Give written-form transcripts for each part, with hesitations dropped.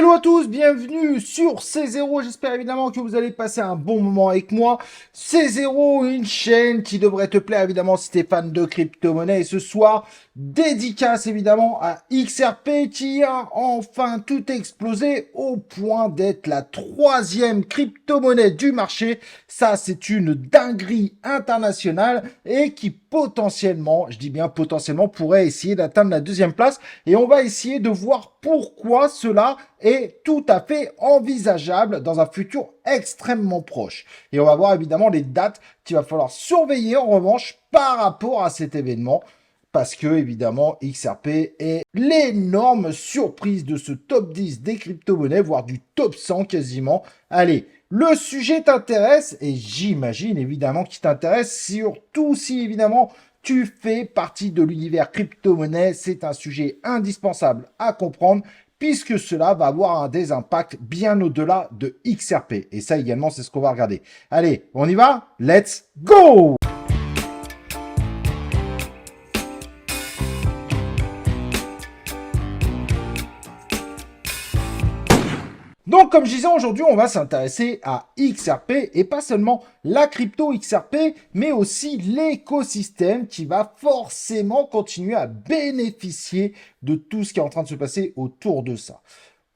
Hello à tous, bienvenue sur C0, j'espère évidemment que vous allez passer un bon moment avec moi. C0, une chaîne qui devrait te plaire évidemment si t'es fan de crypto-monnaie. Et ce soir, dédicace évidemment à XRP qui a enfin tout explosé au point d'être la troisième crypto-monnaie du marché. Ça, c'est une dinguerie internationale et qui potentiellement, je dis bien potentiellement, pourrait essayer d'atteindre la deuxième place. Et on va essayer de voir pourquoi cela est tout à fait envisageable dans un futur extrêmement proche. Et on va voir évidemment les dates qu'il va falloir surveiller en revanche par rapport à cet événement. Parce que, évidemment, XRP est l'énorme surprise de ce top 10 des crypto-monnaies, voire du top 100 quasiment. Allez, le sujet t'intéresse et j'imagine évidemment qu'il t'intéresse, surtout si évidemment tu fais partie de l'univers crypto-monnaie. C'est un sujet indispensable à comprendre puisque cela va avoir des impacts bien au-delà de XRP. Et ça également, c'est ce qu'on va regarder. Allez, on y va? Let's go! Donc, comme je disais, aujourd'hui, on va s'intéresser à XRP et pas seulement la crypto XRP, mais aussi l'écosystème qui va forcément continuer à bénéficier de tout ce qui est en train de se passer autour de ça.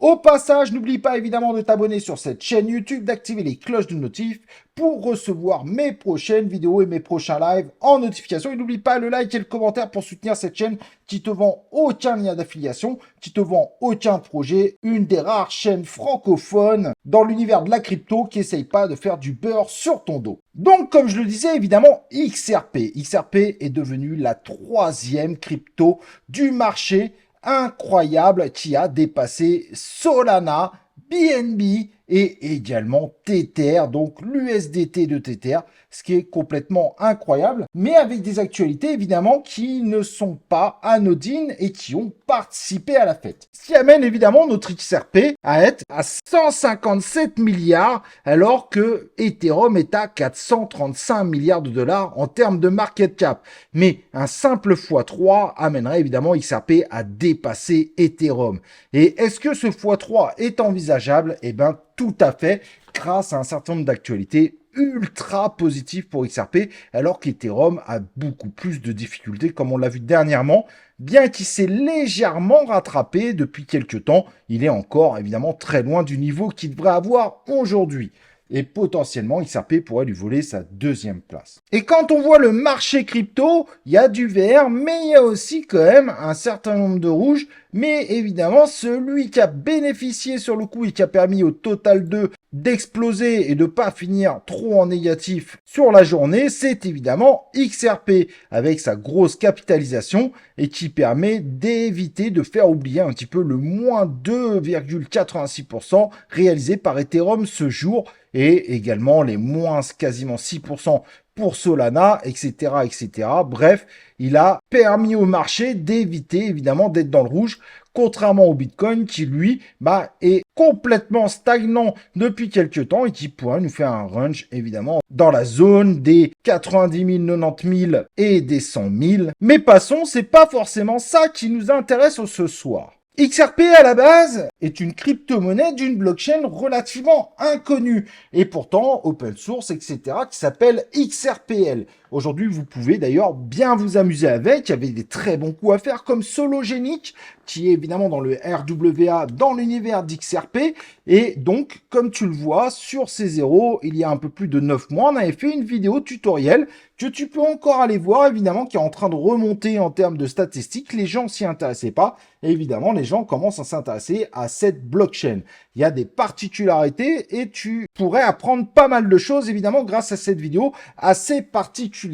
Au passage, n'oublie pas évidemment de t'abonner sur cette chaîne YouTube, d'activer les cloches de notif pour recevoir mes prochaines vidéos et mes prochains lives en notification. Et n'oublie pas le like et le commentaire pour soutenir cette chaîne qui te vend aucun lien d'affiliation, qui te vend aucun projet, une des rares chaînes francophones dans l'univers de la crypto qui essaye pas de faire du beurre sur ton dos. Donc, comme je le disais, évidemment, XRP. XRP est devenu la troisième crypto du marché incroyable qui a dépassé Solana, BNB et également Tether, donc l'USDT de Tether, ce qui est complètement incroyable, mais avec des actualités évidemment qui ne sont pas anodines et qui ont participé à la fête. Ce qui amène évidemment notre XRP à être à 157 milliards alors que Ethereum est à 435 milliards de dollars en termes de market cap. Mais un simple x3 amènerait évidemment XRP à dépasser Ethereum. Et est-ce que ce x3 est envisageable? Eh bien, tout à fait, grâce à un certain nombre d'actualités ultra positives pour XRP, alors qu'Ethereum a beaucoup plus de difficultés, comme on l'a vu dernièrement. Bien qu'il s'est légèrement rattrapé depuis quelques temps, il est encore évidemment très loin du niveau qu'il devrait avoir aujourd'hui. Et potentiellement, XRP pourrait lui voler sa deuxième place. Et quand on voit le marché crypto, il y a du vert, mais il y a aussi quand même un certain nombre de rouges. Mais évidemment, celui qui a bénéficié sur le coup et qui a permis au Total 2 d'exploser et de pas finir trop en négatif sur la journée, c'est évidemment XRP avec sa grosse capitalisation et qui permet d'éviter de faire oublier un petit peu le moins 2,86% réalisé par Ethereum ce jour et également les moins quasiment 6% pour Solana, etc., etc. Bref, il a permis au marché d'éviter évidemment d'être dans le rouge, contrairement au Bitcoin qui lui est complètement stagnant depuis quelques temps et qui pourrait nous faire un range évidemment dans la zone des 90 000, 90 000 et des 100 000. Mais passons, c'est pas forcément ça qui nous intéresse ce soir. XRP à la base est une crypto-monnaie d'une blockchain relativement inconnue et pourtant open source, etc., qui s'appelle XRPL. Aujourd'hui, vous pouvez d'ailleurs bien vous amuser avec. Il y avait des très bons coups à faire comme Sologenic, qui est évidemment dans le RWA, dans l'univers d'XRP. Et donc, comme tu le vois, sur C0, il y a un peu plus de 9 mois, on avait fait une vidéo tutoriel que tu peux encore aller voir, évidemment, qui est en train de remonter en termes de statistiques. Les gens s'y intéressaient pas. Et évidemment, les gens commencent à s'intéresser à cette blockchain. Il y a des particularités et tu pourrais apprendre pas mal de choses, évidemment, grâce à cette vidéo assez particulière.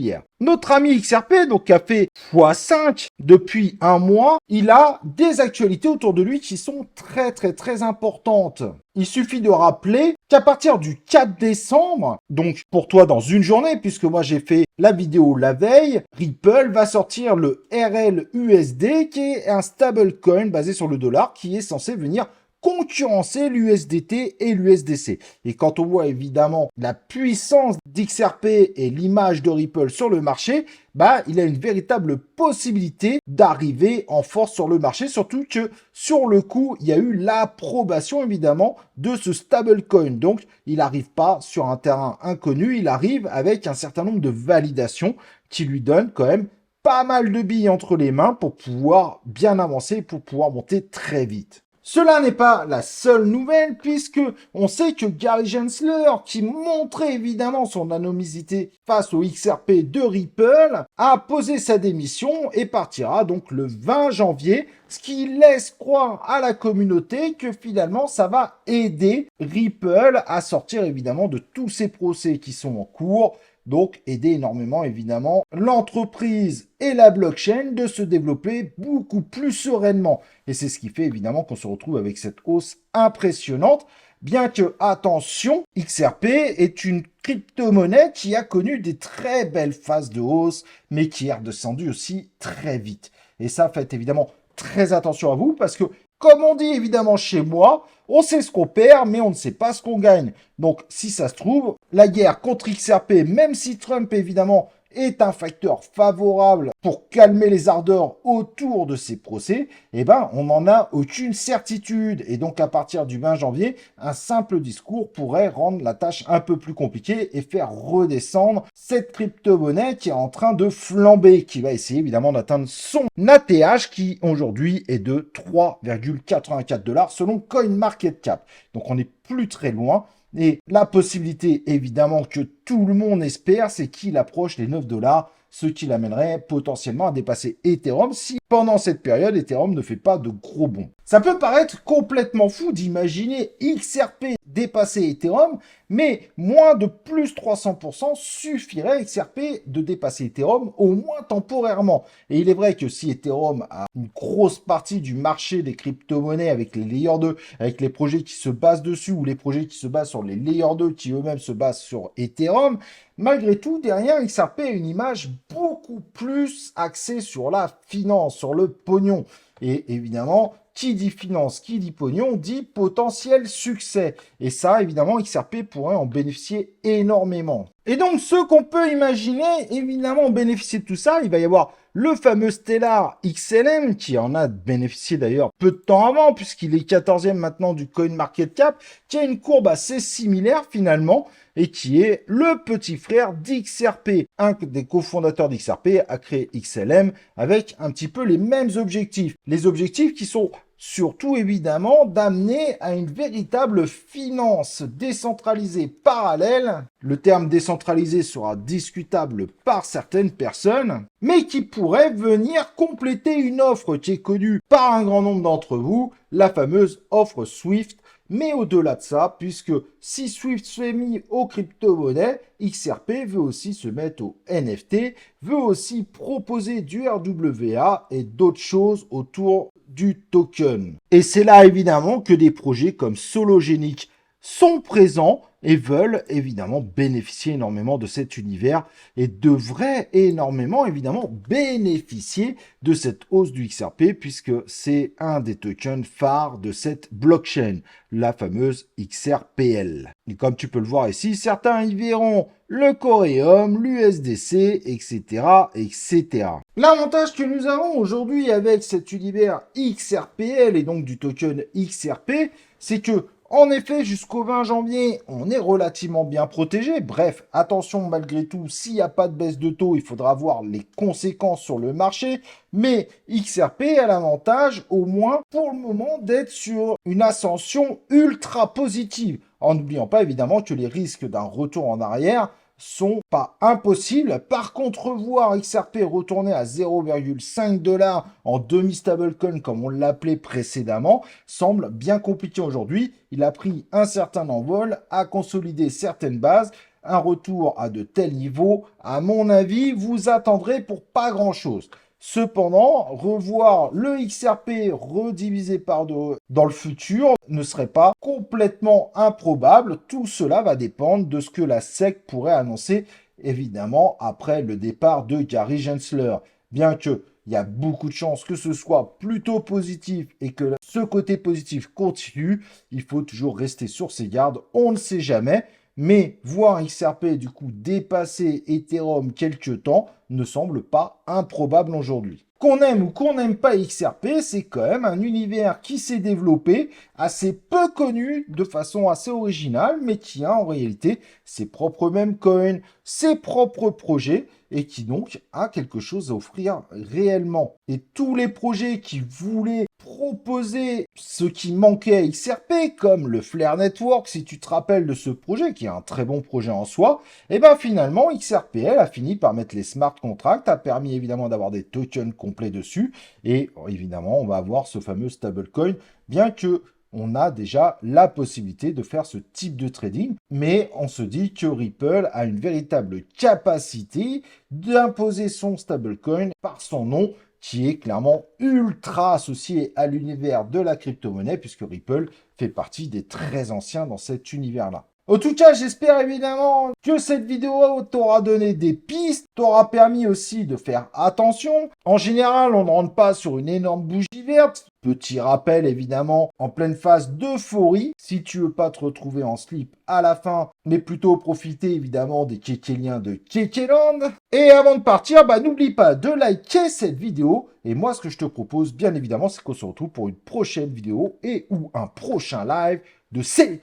Notre ami XRP, donc, qui a fait x5 depuis un mois, il a des actualités autour de lui qui sont très importantes. Il suffit de rappeler qu'à partir du 4 décembre, donc pour toi dans une journée, puisque moi j'ai fait la vidéo la veille, Ripple va sortir le RLUSD, qui est un stablecoin basé sur le dollar, qui est censé venir concurrencer l'USDT et l'USDC. Et quand on voit évidemment la puissance d'XRP et l'image de Ripple sur le marché, bah, il a une véritable possibilité d'arriver en force sur le marché, surtout que sur le coup, il y a eu l'approbation évidemment de ce stablecoin. Donc, il n'arrive pas sur un terrain inconnu, il arrive avec un certain nombre de validations qui lui donnent quand même pas mal de billes entre les mains pour pouvoir bien avancer, pour pouvoir monter très vite. Cela n'est pas la seule nouvelle puisque on sait que Gary Gensler, qui montrait évidemment son anonymité face au XRP de Ripple, a posé sa démission et partira donc le 20 janvier, ce qui laisse croire à la communauté que finalement ça va aider Ripple à sortir évidemment de tous ces procès qui sont en cours. Donc, aider énormément, évidemment, l'entreprise et la blockchain de se développer beaucoup plus sereinement. Et c'est ce qui fait, évidemment, qu'on se retrouve avec cette hausse impressionnante. Bien que, attention, XRP est une crypto-monnaie qui a connu des très belles phases de hausse, mais qui est redescendue aussi très vite. Et ça, faites évidemment très attention à vous, parce que, comme on dit évidemment chez moi, on sait ce qu'on perd, mais on ne sait pas ce qu'on gagne. Donc, si ça se trouve, la guerre contre XRP, même si Trump, évidemment, est un facteur favorable pour calmer les ardeurs autour de ces procès, eh ben, on n'en a aucune certitude. Et donc, à partir du 20 janvier, un simple discours pourrait rendre la tâche un peu plus compliquée et faire redescendre cette crypto-monnaie qui est en train de flamber, qui va essayer évidemment d'atteindre son ATH qui aujourd'hui est de 3,84 $ selon CoinMarketCap. Donc, on n'est plus très loin. Et la possibilité, évidemment, que tout le monde espère, c'est qu'il approche les 9 $, ce qui l'amènerait potentiellement à dépasser Ethereum si, pendant cette période, Ethereum ne fait pas de gros bonds. Ça peut paraître complètement fou d'imaginer XRP dépasser Ethereum, mais moins de plus 300% suffirait XRP de dépasser Ethereum, au moins temporairement. Et il est vrai que si Ethereum a une grosse partie du marché des crypto-monnaies avec les Layer 2, avec les projets qui se basent dessus, ou les projets qui se basent sur les Layer 2 qui eux-mêmes se basent sur Ethereum, malgré tout, derrière, XRP a une image beaucoup plus axée sur la finance, sur le pognon. Et évidemment, qui dit finance, qui dit pognon, dit potentiel succès. Et ça, évidemment, XRP pourrait en bénéficier énormément. Et donc, ce qu'on peut imaginer, évidemment, bénéficier de tout ça, il va y avoir le fameux Stellar XLM, qui en a bénéficié d'ailleurs peu de temps avant, puisqu'il est 14e maintenant du CoinMarketCap, qui a une courbe assez similaire finalement, et qui est le petit frère d'XRP. Un des cofondateurs d'XRP a créé XLM avec un petit peu les mêmes objectifs. Les objectifs qui sont surtout évidemment d'amener à une véritable finance décentralisée parallèle. Le terme décentralisé sera discutable par certaines personnes, mais qui pourrait venir compléter une offre qui est connue par un grand nombre d'entre vous, la fameuse offre Swift. Mais au-delà de ça, puisque si Swift s'est mis aux crypto-monnaies, XRP veut aussi se mettre au NFT, veut aussi proposer du RWA et d'autres choses autour du token. Et c'est là évidemment que des projets comme Sologenic sont présents et veulent évidemment bénéficier énormément de cet univers et devraient énormément évidemment bénéficier de cette hausse du XRP puisque c'est un des tokens phares de cette blockchain, la fameuse XRPL. Et comme tu peux le voir ici, certains y verront le Coreum, l'USDC, etc., etc. L'avantage que nous avons aujourd'hui avec cet univers XRPL et donc du token XRP, c'est que en effet, jusqu'au 20 janvier, on est relativement bien protégé. Bref, attention malgré tout, s'il n'y a pas de baisse de taux, il faudra voir les conséquences sur le marché. Mais XRP a l'avantage, au moins pour le moment, d'être sur une ascension ultra positive. En n'oubliant pas évidemment que les risques d'un retour en arrière sont pas impossibles. Par contre, voir XRP retourner à 0,5 $ en demi-stablecoin, comme on l'appelait précédemment, semble bien compliqué aujourd'hui. Il a pris un certain envol, a consolidé certaines bases. Un retour à de tels niveaux, à mon avis, vous attendrez pour pas grand-chose. Cependant, revoir le XRP redivisé par deux dans le futur ne serait pas complètement improbable. Tout cela va dépendre de ce que la SEC pourrait annoncer, évidemment, après le départ de Gary Gensler. Bien qu'il y a beaucoup de chances que ce soit plutôt positif et que ce côté positif continue, il faut toujours rester sur ses gardes, on ne sait jamais. Mais voir XRP du coup dépasser Ethereum quelque temps ne semble pas improbable aujourd'hui. Qu'on aime ou qu'on n'aime pas XRP, c'est quand même un univers qui s'est développé, assez peu connu, de façon assez originale, mais qui a en réalité ses propres meme coins, ses propres projets, et qui donc a quelque chose à offrir réellement. Et tous les projets qui voulaient proposer ce qui manquait à XRP, comme le Flare Network, si tu te rappelles de ce projet, qui est un très bon projet en soi, et bien finalement, XRPL a fini par mettre les smart contracts, a permis évidemment d'avoir des tokens complets dessus, et évidemment, on va avoir ce fameux stablecoin, bien que on a déjà la possibilité de faire ce type de trading, mais on se dit que Ripple a une véritable capacité d'imposer son stablecoin par son nom, qui est clairement ultra associé à l'univers de la crypto-monnaie, puisque Ripple fait partie des très anciens dans cet univers-là. En tout cas, j'espère évidemment que cette vidéo t'aura donné des pistes, t'aura permis aussi de faire attention. En général, on ne rentre pas sur une énorme bougie verte. Petit rappel évidemment, en pleine phase d'euphorie, si tu veux pas te retrouver en slip à la fin, mais plutôt profiter évidemment des Kékéliens de Kékéland. Et avant de partir, n'oublie pas de liker cette vidéo. Et moi, ce que je te propose, bien évidemment, c'est qu'on se retrouve pour une prochaine vidéo et ou un prochain live de C0.